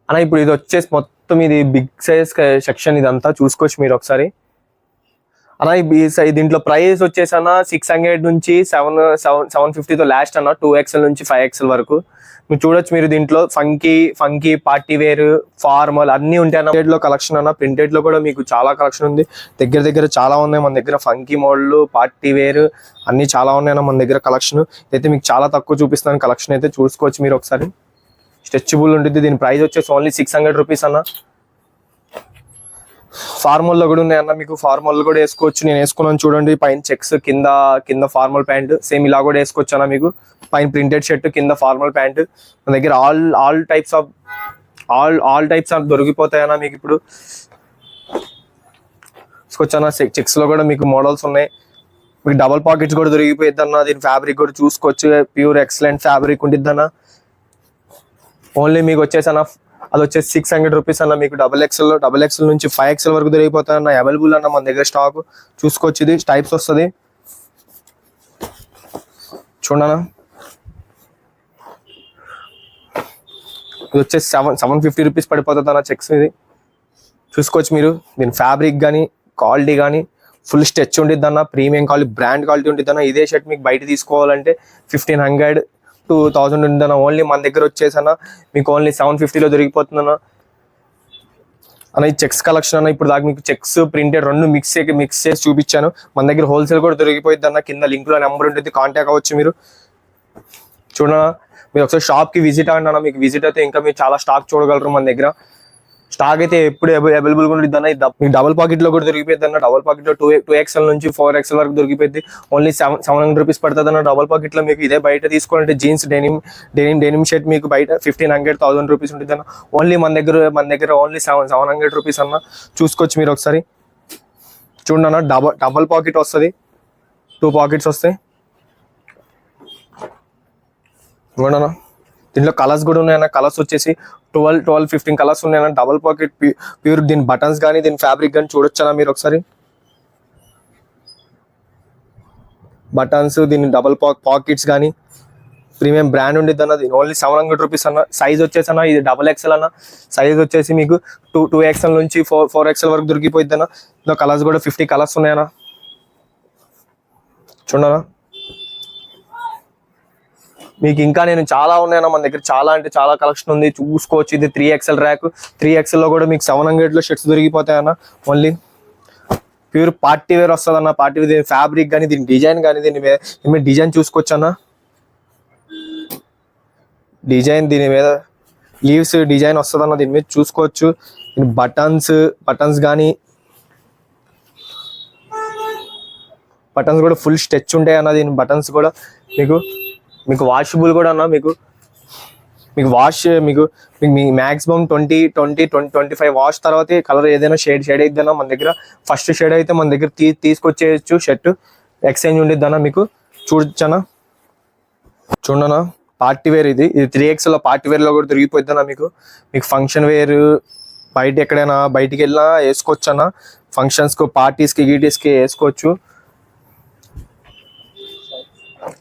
అన్న ఇప్పుడు ఇది వచ్చేసి మొత్తం ఇది బిగ్ సైజ్ సెక్షన్ ఇదంతా చూసుకోవచ్చు మీరు ఒకసారి. అన్న దీంట్లో ప్రైస్ వచ్చేసి అన్న 600 నుంచి 750తో లాస్ట్ అన్న. 2XL నుంచి 5XL వరకు మీరు చూడొచ్చు. మీరు దీంట్లో ఫంకీ పార్టీ వేర్ ఫార్మల్ అన్ని ఉంటాయి అన్న. ప్రింటెడ్ లో కలెక్షన్ అన్న, ప్రింటెడ్ లో కూడా మీకు చాలా కలెక్షన్ ఉంది. దగ్గర చాలా ఉన్నాయి మన దగ్గర. ఫంకీ మోడల్, పార్టీ వేర్ అన్ని చాలా ఉన్నాయన్న మన దగ్గర కలెక్షన్. అయితే మీకు చాలా తక్కువ చూపిస్తాను కలెక్షన్, అయితే చూసుకోవచ్చు మీరు ఒకసారి. స్ట్రెచబుల్ ఉంటుంది. దీని ప్రైస్ వచ్చేసి ఓన్లీ 600 రూపీస్ అన్న. ఫార్మల్ లో కూడా ఉన్నాయి అన్న, మీకు ఫార్మల్ కూడా వేసుకోవచ్చు. నేను వేసుకున్నాను చూడండి, పైన చెక్స్, కింద ఫార్మల్ ప్యాంట్ సేమ్ ఇలా కూడా వేసుకోవచ్చు అన్న. మీకు పైన ప్రింటెడ్ షర్ట్, కింద ఫార్మల్ ప్యాంట్ మన దగ్గర ఆల్ టైప్స్ ఆఫ్ దొరికిపోతాయన్న మీకు. ఇప్పుడు వేసుకోవచ్చు అన్న. చెక్స్ లో కూడా మీకు మోడల్స్ ఉన్నాయి. మీకు డబల్ పాకెట్స్ కూడా దొరికిపోయిద్ది అన్న. దీని ఫ్యాబ్రిక్ కూడా చూసుకోవచ్చు, ప్యూర్ ఎక్సలెంట్ ఫ్యాబ్రిక్ ఉంటుంది అన్న. ఓన్లీ మీకు వచ్చేసి అన్న అది వచ్చేసి 600 రూపీస్ అన్న. మీకు డబల్ ఎక్స్ఎల్ నుంచి 5XL వరకు దొరికిపోతాయి అన్న. అవైలబుల్ అన్న మన దగ్గర స్టాక్ చూసుకోవచ్చు. ఇది టైప్స్ వస్తుంది చూడన్నా. ఇది వచ్చేసి 750 రూపీస్ పడిపోతుంది అన్న చెక్స్. ఇది చూసుకోవచ్చు మీరు. దీని ఫ్యాబ్రిక్ కానీ క్వాలిటీ కానీ ఫుల్ స్ట్రెచ్ ఉంటుంది అన్న. ప్రీమియం క్వాలిటీ, బ్రాండ్ క్వాలిటీ ఉంటుంది అన్న. ఇదే షర్ట్ మీకు బయట తీసుకోవాలంటే 1500 to 1000 ఉంటుందన్న. ఓన్లీ మన దగ్గర వచ్చేసన్న మీకు ఓన్లీ 750లో దొరికిపోతుందన్న. అన్న ఈ చెక్స్ కలెక్షన్ అన్న. ఇప్పుడు దాకా మీకు చెక్స్ ప్రింటెడ్ రెండు మిక్స్ చేసి చూపించాను. మన దగ్గర హోల్సేల్ కూడా దొరికిపోయింది అన్న. కింద లింక్ లో నెంబర్ ఉంటుంది, కాంటాక్ట్ అవ్వచ్చు మీరు. చూడన్నా, మీరు ఒకసారి షాప్ కి విజిట్ అవ్వండి అన్న. మీకు విజిట్ అయితే ఇంకా మీరు చాలా స్టాక్ చూడగలరు మన దగ్గర. స్టాక్ అయితే ఎప్పుడు అవైలబుల్ గా ఉంటుంది అన్న. మీకు డబల్ పాకెట్ లో కూడా దొరికిపోయింది అన్న. డబల్ పాకెట్ లో 2XL నుంచి 4XL వరకు దొరికిపోయింది. ఓన్లీ 700 రూపీస్ పడుతుంది అన్న డబల్ పాకెట్ లో. మీకు ఇదే బయట తీసుకోవాలంటే జీన్స్ డెనిమ్ షర్ట్ మీకు బయట 1500-1000 రూపీస్ ఉంటుంది అన్న. ఓన్లీ మన దగ్గర ఓన్లీ 700 రూపీస్ అన్న. చూసుకోవచ్చు మీరు ఒకసారి. చూడండి అన్న, డబల్ పాకెట్ వస్తుంది, 2 పాకెట్స్ వస్తాయి. చూడండి అన్న, దీంట్లో కలర్స్ కూడా ఉన్నాయన్న. కలర్స్ వచ్చేసి 12-15 కలర్స్ ఉన్నాయన్న. Double pocket pure. దీని బటన్స్ కానీ దీని ఫ్యాబ్రిక్ కానీ చూడొచ్చా మీరు ఒకసారి. బటన్స్, దీని డబల్ పాకెట్స్ కానీ ప్రీమియం బ్రాండ్ ఉండేది అన్న. దీని ఓన్లీ 700 రూపీస్ అన్న. సైజ్ వచ్చేసి అన్న ఇది డబల్ XL అన్న. సైజ్ వచ్చేసి మీకు 2XL నుంచి 4XL వరకు దొరికిపోయింది అన్న. ఇందులో కలర్స్ కూడా 50 కలర్స్ ఉన్నాయన్న. చూడనా, మీకు ఇంకా నేను చాలా ఉన్నాయన్న మన దగ్గర. చాలా అంటే చాలా కలెక్షన్ ఉంది, చూసుకోవచ్చు. ఇది 3XL ర్యాక్. 3XL లో కూడా మీకు 700లో షర్ట్స్ దొరికిపోతాయన్న. ఓన్లీ ప్యూర్ పార్టీ వేర్ వస్తుంది అన్న. Party wear. దీని ఫ్యాబ్రిక్ కానీ దీని డిజైన్ కానీ దీని డిజైన్ చూసుకోవచ్చు అన్న. డిజైన్ దీని మీద లీవ్స్ డిజైన్ వస్తుంది అన్న. దీని మీద చూసుకోవచ్చు. దీని బటన్స్ కానీ కూడా ఫుల్ స్ట్రెచ్ ఉంటాయి అన్న. దీని బటన్స్ కూడా మీకు వాషబుల్ కూడా అన్న. మీకు మ్యాక్సిమం 20-25 వాష్ తర్వాత కలర్ ఏదైనా షేడ్ అయిద్దన్నా మన దగ్గర. ఫస్ట్ షేడ్ అయితే మన దగ్గర తీసుకొచ్చేయచ్చు. షర్ట్ ఎక్స్చేంజ్ ఉండిద్ది అన్న. మీకు చూడొచ్చన్నా. చూడన్నా, పార్టీ వేర్. ఇది 3XL లో పార్టీ వేర్ లో కూడా దొరికిపోద్ది అన్న. మీకు ఫంక్షన్ వేర్ ఎక్కడైనా బయటికి వెళ్ళినా వేసుకోవచ్చు అన్న. ఫంక్షన్స్ కు, పార్టీస్ కి వేసుకోవచ్చు.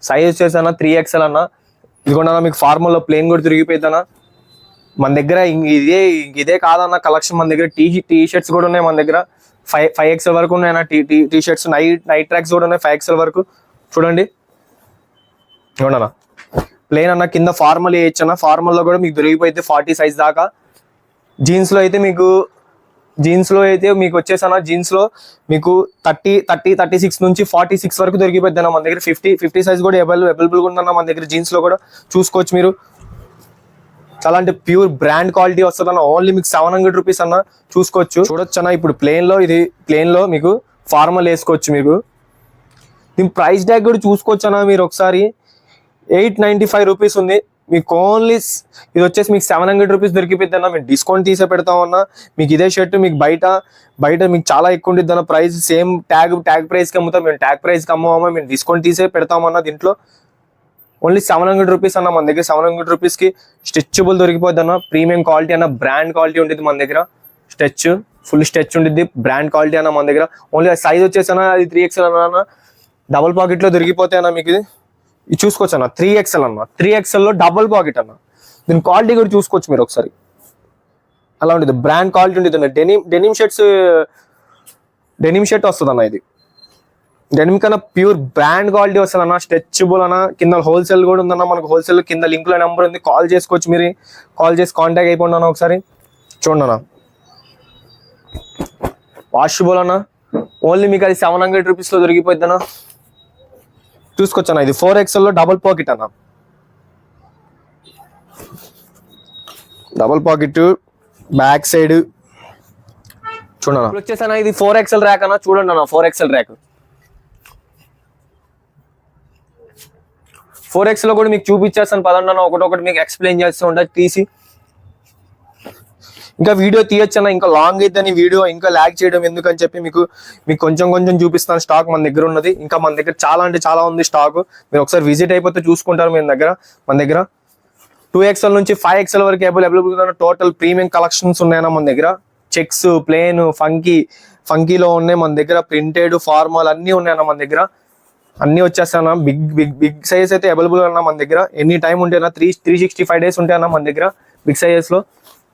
సైజ్ వచ్చేసి అన్న 3XL అన్న. ఇదిగోండి అన్న, మీకు ఫార్మల్ లో ప్లేన్ కూడా దొరికిపోయింది అన్న మన దగ్గర. ఇదే కాదన్న కలెక్షన్ మన దగ్గర. టీ షర్ట్స్ కూడా ఉన్నాయి మన దగ్గర. 5XL వరకు ఉన్నాయన్న. టీ షర్ట్స్, నైట్ ట్రాక్స్ కూడా ఉన్నాయి 5XL వరకు. చూడండి, ఇదిగోండి అన్న, ప్లేన్ అన్న. కింద ఫార్మల్ వేయచ్చు అన్న. ఫార్మల్ లో కూడా మీకు దొరికిపోయింది 40 సైజ్ దాకా. జీన్స్ లో అయితే మీకు వచ్చేసన్న జీన్స్ లో మీకు 36 నుంచి 46 వరకు దొరికిపోద్ది అన్న మన దగ్గర. 50 సైజ్ కూడా అవైలబుల్ గా ఉందన్న మన దగ్గర. జీన్స్ లో కూడా చూసుకోవచ్చు మీరు. చాలా అంటే ప్యూర్ బ్రాండ్ క్వాలిటీ వస్తుంది అన్న. ఓన్లీ మీకు 700 రూపీస్ అన్న. చూడొచ్చు అన్న. ఇప్పుడు ప్లేన్ లో మీకు ఫార్మల్ వేసుకోవచ్చు. మీకు దీని ప్రైస్ ట్యాగ్ కూడా చూసుకోవచ్చు అన్న మీరు ఒకసారి. 895 రూపీస్ ఉంది. మీకు ఓన్లీ ఇది వచ్చేసి మీకు 700 రూపీస్ దొరికిపోద్ది అన్న. మేము డిస్కౌంట్ తీసే పెడతామన్నా. మీకు ఇదే షర్ట్ మీకు బయట మీకు చాలా ఎక్కువ ఉంటుంది అన్న ప్రైస్. సేమ్ ట్యాగ్ ప్రైస్ కి అమ్ముతాం మేము. ట్యాగ్ ప్రైస్ కి అమ్మమా, మేము డిస్కౌంట్ తీసే పెడతామన్నా. దీంట్లో ఓన్లీ 700 రూపీస్ అన్న మన దగ్గర. 700 రూపీస్ కి స్ట్రెచబుల్ దొరికిపోద్ది అన్న. ప్రీమియం క్వాలిటీ అన్న, బ్రాండ్ క్వాలిటీ ఉంటుంది మన దగ్గర. ఫుల్ స్ట్రెచ్ ఉంటుంది, బ్రాండ్ క్వాలిటీ అన్న మన దగ్గర. ఓన్లీ సైజ్ వచ్చేసి అన్న అది 3XL అన్న. డబుల్ పాకెట్ లో దొరికిపోతాయి అన్న మీకు. ఇది చూసుకోవచ్చు అన్న. 3XL అన్న. 3XL లో డబుల్ పాకెట్ అన్న. దీని క్వాలిటీ కూడా చూసుకోవచ్చు మీరు ఒకసారి. అలా ఉంటుంది, బ్రాండ్ క్వాలిటీ ఉంటుంది అన్న. డెనిమ్ షర్ట్ వస్తుంది అన్న. ఇది డెనిమ్ కన్నా ప్యూర్ బ్రాండ్ క్వాలిటీ వస్తుంది అన్న. స్ట్రెచబుల్ అన్న. కింద హోల్సేల్ కూడా ఉందన్న మనకు. హోల్సేల్ కింద లింక్ లో నెంబర్ ఉంది, కాల్ చేసుకోవచ్చు. మీరు కాల్ చేసి కాంటాక్ట్ అయిపోండి అన్న. ఒకసారి చూడండి అన్న. వాషబుల్ అన్న. ఓన్లీ మీకు అది 700 రూపీస్లో దొరికిపోద్ది అన్న. చూసుకోవచ్చు అన్న. ఇది 4XL లో డబుల్ పాకెట్ అన్న. డబుల్ పాకెట్ బ్యాక్ సైడ్ చూడన్న. వచ్చేసాను ఇది 4XL ర్యాక్ అన్న. చూడండి అన్న 4XL ర్యాక్. 4XL లో కూడా మీకు చూపించేస్తాను పదండి అన్న. ఒకటొకటి మీకు ఎక్స్ప్లెయిన్ చేస్తూ ఉంటా తీసి. ఇంకా వీడియో తీయొచ్చు అన్న, ఇంకా లాంగ్ అయిద్దని వీడియో ఇంకా ల్యాగ్ చేయడం ఎందుకని చెప్పి మీకు కొంచెం కొంచెం చూపిస్తాను. స్టాక్ మన దగ్గర ఉన్నది, ఇంకా మన దగ్గర చాలా అంటే చాలా ఉంది స్టాక్. మీరు ఒకసారి విజిట్ అయిపోతే చూసుకుంటారు. మన దగ్గర 2XL నుంచి 5XL వరకు అవైలబుల్ ఉన్న టోటల్ ప్రీమియం కలెక్షన్స్ ఉన్నాయన్న మన దగ్గర. చెక్స్, ప్లేన్, ఫంకీలో ఉన్నాయి మన దగ్గర. ప్రింటెడ్, ఫార్మల్ అన్నీ ఉన్నాయన్న మన దగ్గర. అన్నీ వచ్చేస్తాయన్న. బిగ్ సైజ్ అయితే అవైలబుల్ అన్న మన దగ్గర. ఎనీ టైం ఉంటాయన్న. 365 days ఉంటాయన్న మన దగ్గర బిగ్ సైజెస్ లో.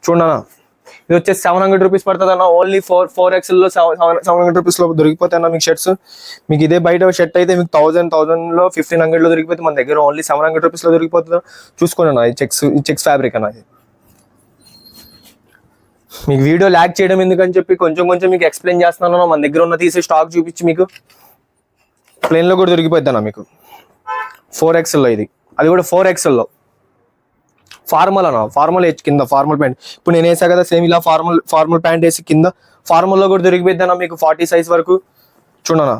చూడన్న ఇది వచ్చేసి 700 రూపీస్ పడుతుంది అన్న. ఓన్లీ 4XL లో 700 రూపీస్ లో దొరికిపోతాయి అన్న మీకు షర్ట్స్. మీకు ఇదే బయట షర్ట్ అయితే మీకు 1000 లో 1500 లో దొరికిపోతే మన దగ్గర ఓన్లీ 700 రూపీస్ లో దొరికిపోతుంది. చూసుకోండి అన్న. ఈ చెక్స్ ఫ్యాబ్రిక్ అన్న. ఇది మీకు వీడియో ల్యాగ్ చేయడం ఎందుకని చెప్పి కొంచెం కొంచెం మీకు ఎక్స్ప్లెయిన్ చేస్తున్నాను. మన దగ్గర ఉన్న తీసి స్టాక్ చూపించి మీకు ప్లేన్ లో కూడా దొరికిపోద్ది అన్న మీకు. 4XL లో ఇది, అది కూడా 4XL లో. ఫార్మల్ అన్న. ఫార్మల్ కింద ఫార్మల్ ప్యాంట్. ఇప్పుడు నేను వేసా కదా సేమ్ ఇలా ఫార్మల్ ప్యాంట్ వేసి కింద ఫార్మల్ లో కూడా దొరికిపోద్ది అన్న మీకు 40 సైజ్ వరకు. చూడన్నా